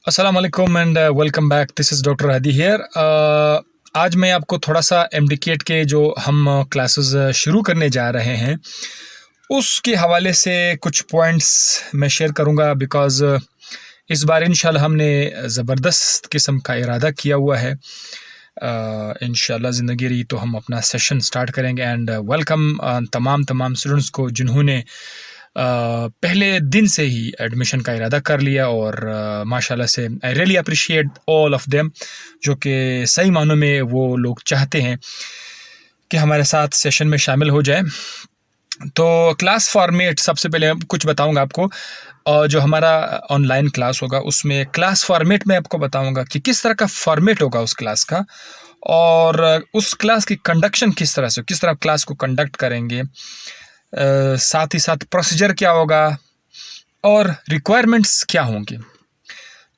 अस्सलाम वालेकुम and welcome back. This is doctor Hadi here. आज मैं आपको थोड़ा सा एमडीकेट के जो हम क्लासेस शुरू करने जा रहे हैं उसके हवाले से कुछ पॉइंट्स मैं शेयर करूंगा, बिकॉज़ इस बार इंशाल्लाह हमने ज़बरदस्त किस्म का इरादा किया हुआ है। इंशाल्लाह ज़िंदगी रही तो हम अपना सेशन स्टार्ट करेंगे एंड वेलकम तमाम स्टूडेंट्स को जिन्होंने पहले दिन से ही एडमिशन का इरादा कर लिया, और माशाल्लाह से I really appreciate all of them, जो कि सही मानों में वो लोग चाहते हैं कि हमारे साथ सेशन में शामिल हो जाए। तो क्लास फॉर्मेट सबसे पहले कुछ बताऊंगा आपको, और जो हमारा ऑनलाइन क्लास होगा उसमें क्लास फॉर्मेट में आपको बताऊंगा कि किस तरह का फॉर्मेट होगा उस क्लास का, और उस क्लास की कंडक्शन किस तरह क्लास को कंडक्ट करेंगे, साथ ही साथ प्रोसीजर क्या होगा और रिक्वायरमेंट्स क्या होंगी।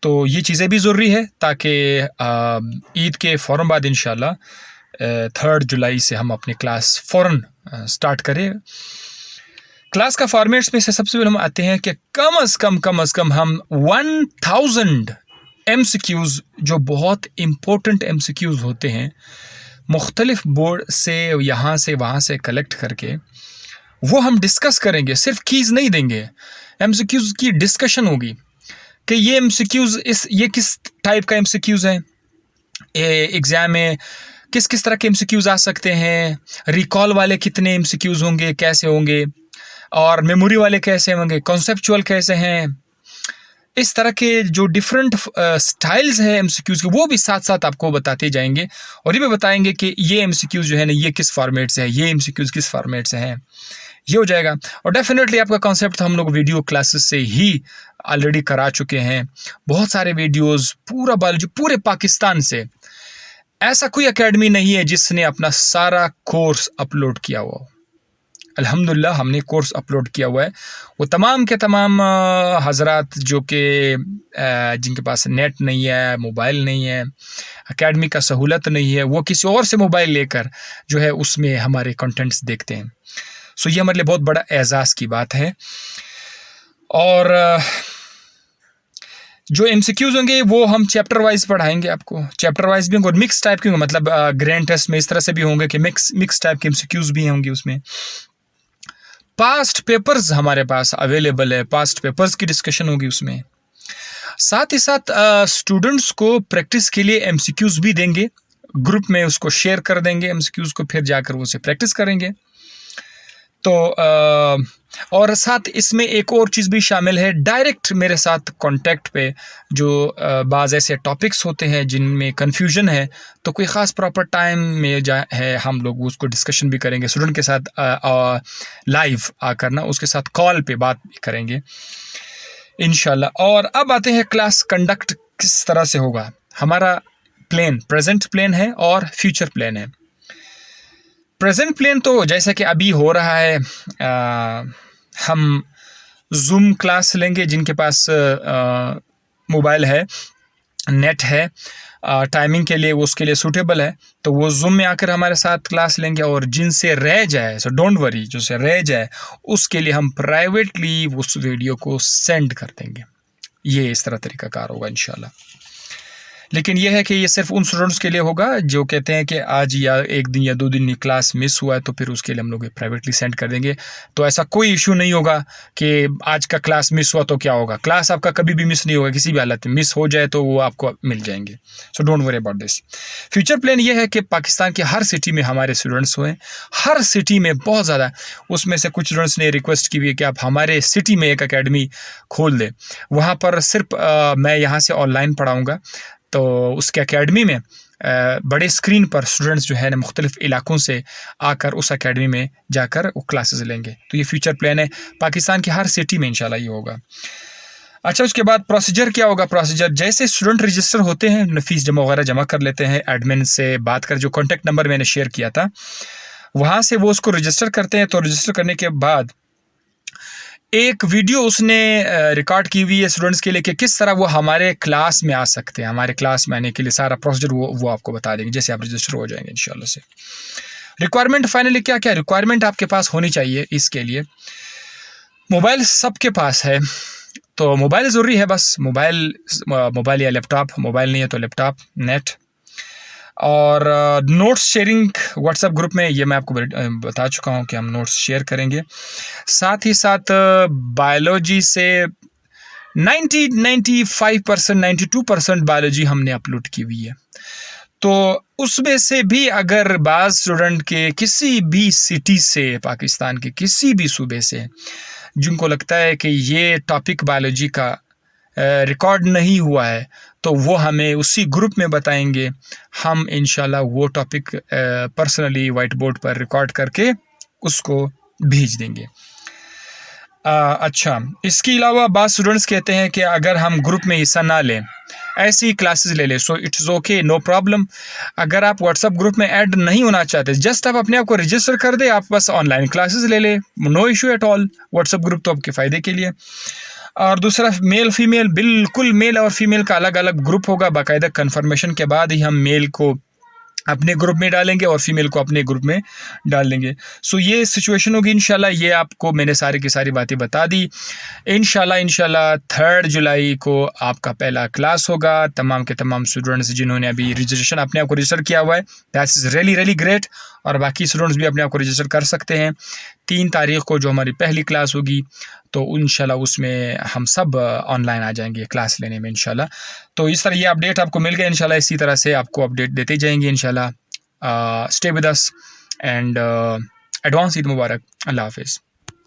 तो ये चीज़ें भी ज़रूरी है ताकि ईद के फ़ौरन बाद इंशाल्लाह 3 जुलाई से हम अपनी क्लास फ़ौरन स्टार्ट करें। क्लास का फॉर्मेट्स में से सबसे पहले हम आते हैं कि कम अज़ कम हम 1000 MCQs, जो बहुत इम्पोर्टेंट MCQs होते हैं, मुख्तलिफ बोर्ड से यहाँ से वहाँ से कलेक्ट करके वो हम डिस्कस करेंगे। सिर्फ कीज़ नहीं देंगे, MCQs की डिस्कशन होगी कि ये MCQs ये किस टाइप का MCQs है, एग्ज़ाम में किस तरह के MCQs आ सकते हैं, रिकॉल वाले कितने MCQs होंगे, कैसे होंगे, और मेमोरी वाले कैसे होंगे, कॉन्सेप्चुअल कैसे हैं। इस तरह के जो डिफरेंट स्टाइल्स हैं MCQs के, वो भी साथ साथ आपको बताते जाएंगे, और ये भी बताएंगे कि ये MCQs जो है ना, ये किस फॉर्मेट से है, ये MCQs किस फॉर्मेट से हैं। ये हो जाएगा। और डेफिनेटली आपका कॉन्सेप्ट हम लोग वीडियो क्लासेस से ही ऑलरेडी करा चुके हैं, बहुत सारे वीडियोस पूरे पाकिस्तान से। ऐसा कोई एकेडमी नहीं है जिसने अपना सारा कोर्स अपलोड किया हुआ हो। अल्हम्दुलिल्लाह हमने कोर्स अपलोड किया हुआ है। वो तमाम के तमाम हजरात जो कि जिनके पास नेट नहीं है, मोबाइल नहीं है, एकेडमी का सहूलत नहीं है, वो किसी और से मोबाइल लेकर जो है उसमें हमारे कंटेंट्स देखते हैं। सो ये हमारे लिए बहुत बड़ा एजाज़ की बात है। और जो MCQs होंगे वो हम चैप्टर वाइज पढ़ाएंगे आपको, चैप्टर वाइज भी होंगे और मिक्स टाइप के होंगे, मतलब ग्रैंड टेस्ट में इस तरह से भी होंगे कि मिक्स टाइप के MCQs भी होंगे उसमें। पास्ट पेपर्स हमारे पास अवेलेबल है, पास्ट पेपर्स की डिस्कशन होगी उसमें। साथ ही साथ स्टूडेंट्स को प्रैक्टिस के लिए MCQs भी देंगे, ग्रुप में उसको शेयर कर देंगे MCQs को, फिर जाकर वो उसे प्रैक्टिस करेंगे। तो और साथ इसमें एक और चीज़ भी शामिल है, डायरेक्ट मेरे साथ कांटेक्ट पे जो बाज़ ऐसे टॉपिक्स होते हैं जिनमें कन्फ्यूजन है, तो कोई ख़ास प्रॉपर टाइम में है हम लोग उसको डिस्कशन भी करेंगे स्टूडेंट के साथ, लाइव आकर ना उसके साथ कॉल पे बात भी करेंगे इंशाल्लाह। और अब आते हैं क्लास कंडक्ट किस तरह से होगा। हमारा प्रेजेंट प्लान है और फ्यूचर प्लान है। प्रेजेंट प्लान तो जैसा कि अभी हो रहा है, हम जूम क्लास लेंगे जिनके पास मोबाइल है, नेट है, टाइमिंग के लिए वो उसके लिए सूटेबल है, तो वो जूम में आकर हमारे साथ क्लास लेंगे। और जिनसे रह जाए, सो डोंट वरी, जो से रह जाए उसके लिए हम प्राइवेटली उस वीडियो को सेंड कर देंगे। ये इस तरह तरीक़ाकार होगा इंशाल्लाह। लेकिन यह है कि ये सिर्फ उन स्टूडेंट्स के लिए होगा जो कहते हैं कि आज या एक दिन या 2 दिन क्लास मिस हुआ है, तो फिर उसके लिए हम लोग प्राइवेटली सेंड कर देंगे। तो ऐसा कोई इशू नहीं होगा कि आज का क्लास मिस हुआ तो क्या होगा। क्लास आपका कभी भी मिस नहीं होगा, किसी भी हालत में मिस हो जाए तो वो आपको मिल जाएंगे। So don't worry about this. Future plan ये है कि पाकिस्तान के हर सिटी में हमारे स्टूडेंट्स हुए, हर सिटी में बहुत ज़्यादा। उसमें से कुछ स्टूडेंट्स ने रिक्वेस्ट की हुई है कि आप हमारे सिटी में एक अकेडमी खोल दें, वहाँ पर सिर्फ मैं यहाँ से ऑनलाइन पढ़ाऊँगा। तो उसके एकेडमी में बड़े स्क्रीन पर स्टूडेंट्स जो है ना मुख्तलिफ इलाकों से आकर उस एकेडमी में जाकर वो क्लासेस लेंगे। तो ये फ्यूचर प्लान है, पाकिस्तान की हर सिटी में इंशाल्लाह ये होगा। अच्छा, उसके बाद प्रोसीजर क्या होगा। प्रोसीजर जैसे स्टूडेंट रजिस्टर होते हैं, फीस वगैरह जमा कर लेते हैं, एडमिन से बात कर, जो कॉन्टैक्ट नंबर मैंने शेयर किया था वहाँ से वो उसको रजिस्टर करते हैं। तो रजिस्टर करने के बाद एक वीडियो उसने रिकॉर्ड की हुई है स्टूडेंट्स के लिए कि किस तरह वो हमारे क्लास में आ सकते हैं। हमारे क्लास में आने के लिए सारा प्रोसीजर वो आपको बता देंगे जैसे आप रजिस्टर हो जाएंगे इंशाल्लाह से। रिक्वायरमेंट फाइनली क्या क्या रिक्वायरमेंट आपके पास होनी चाहिए इसके लिए। मोबाइल सबके पास है, तो मोबाइल ज़रूरी है, बस मोबाइल या लैपटॉप, मोबाइल नहीं है तो लैपटॉप, नेट। और नोट्स शेयरिंग व्हाट्सएप ग्रुप में, ये मैं आपको बता चुका हूँ कि हम नोट्स शेयर करेंगे। साथ ही साथ बायोलॉजी से 95%, 92% बायोलॉजी हमने अपलोड की हुई है। तो उसमें से भी अगर बाज़ स्टूडेंट के किसी भी सिटी से, पाकिस्तान के किसी भी सूबे से, जिनको लगता है कि ये टॉपिक बायोलॉजी का रिकॉर्ड नहीं हुआ है, तो वो हमें उसी ग्रुप में बताएंगे। हम इंशाल्लाह वो टॉपिक पर्सनली वाइट बोर्ड पर रिकॉर्ड करके उसको भेज देंगे। अच्छा, इसके अलावा बाज़ स्टूडेंट्स कहते हैं कि अगर हम ग्रुप में हिस्सा ना लें, ऐसी क्लासेस ले लें, so it's okay, no problem. अगर आप व्हाट्सएप ग्रुप में ऐड नहीं होना चाहते, जस्ट आप अपने आप को रजिस्टर कर दें, आप बस ऑनलाइन क्लासेस ले लें, no issue at all. WhatsApp group तो आपके फ़ायदे के लिए। और दूसरा, मेल फीमेल, बिल्कुल मेल और फीमेल का अलग अलग ग्रुप होगा। बाकायदा कन्फर्मेशन के बाद ही हम मेल को अपने ग्रुप में डालेंगे और फीमेल को अपने ग्रुप में डाल देंगे। सो ये सिचुएशन होगी इंशाल्लाह। ये आपको मैंने सारी की सारी बातें बता दी। इंशाल्लाह 3 जुलाई को आपका पहला क्लास होगा। तमाम के तमाम स्टूडेंट्स जिन्होंने अभी रजिस्ट्रेशन अपने आप को रजिस्टर किया हुआ है, दैट्स इज़ रियली ग्रेट। और बाकी स्टूडेंट्स भी अपने आप को रजिस्टर कर सकते हैं। 3 तारीख़ को जो हमारी पहली क्लास होगी, तो इंशाल्लाह उसमें हम सब ऑनलाइन आ जाएंगे क्लास लेने में इंशाल्लाह। तो इस तरह ये अपडेट आपको मिल गया। इंशाल्लाह इसी तरह से आपको अपडेट देते जाएंगे इंशाल्लाह। Stay with us and advance Eid मुबारक। अल्लाह हाफिज़।